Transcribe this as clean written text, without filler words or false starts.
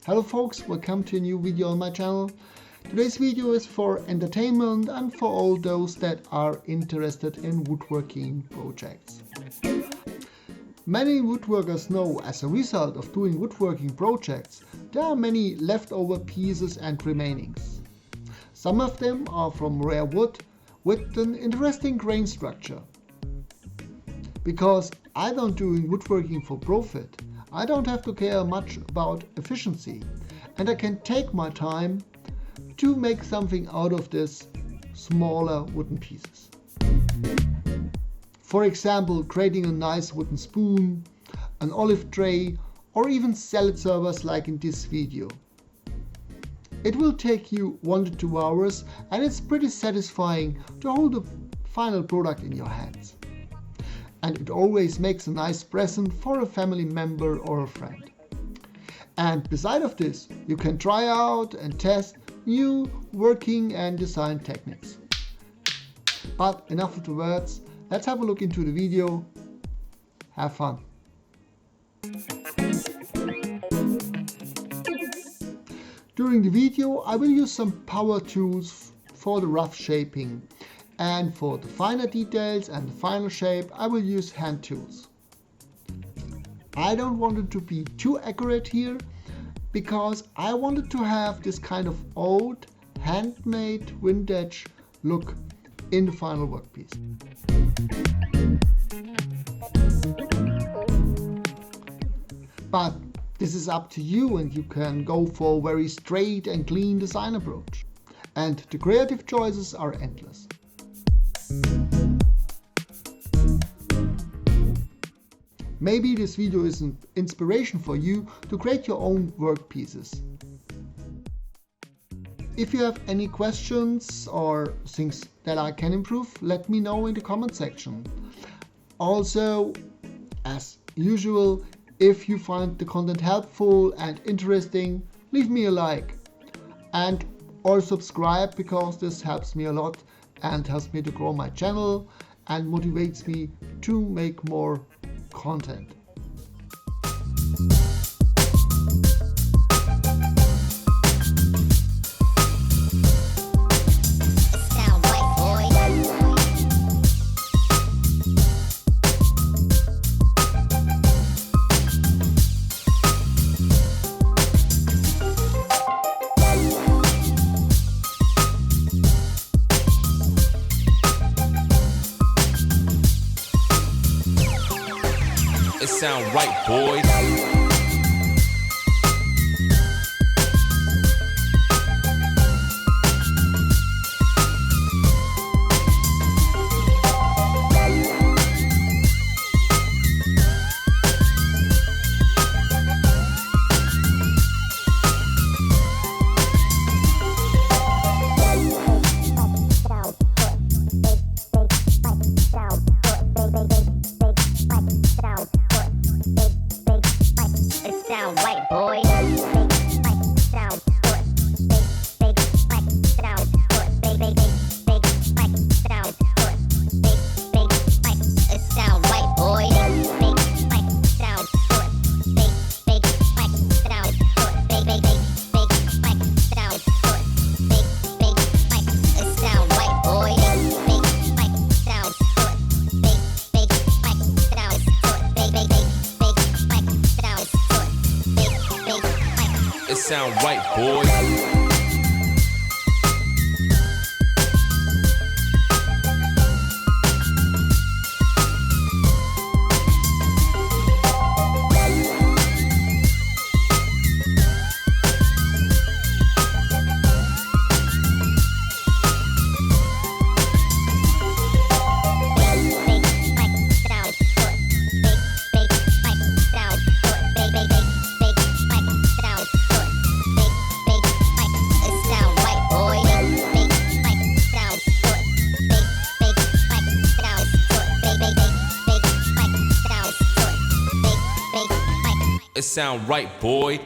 Hello folks, welcome to a new video on my channel. Today's video is for entertainment and for all those that are interested in woodworking projects. Many woodworkers know as a result of doing woodworking projects, there are many leftover pieces and remainings. Some of them are from rare wood with an interesting grain structure. Because I don't do woodworking for profit, I don't have to care much about efficiency, and I can take my time to make something out of this smaller wooden pieces. For example, creating a nice wooden spoon, an olive tray, or even salad servers like in this video. It will take you 1 to 2 hours, and it's pretty satisfying to hold the final product in your hands. And it always makes a nice present for a family member or a friend. And beside of this, you can try out and test new working and design techniques. But enough of the words, let's have a look into the video. Have fun. During the video, I will use some power tools for the rough shaping. And for the finer details and the final shape, I will use hand tools. I don't want it to be too accurate here, because I wanted to have this kind of old, handmade, vintage look in the final workpiece. But this is up to you, and you can go for a very straight and clean design approach. And the creative choices are endless. Maybe this video is an inspiration for you to create your own workpieces. If you have any questions or things that I can improve, let me know in the comment section. Also, as usual, if you find the content helpful and interesting, leave me a like and or subscribe, because this helps me a lot and helps me to grow my channel and motivates me to make more content. It sound right, boys. Sound right, boys. It sound right, boy.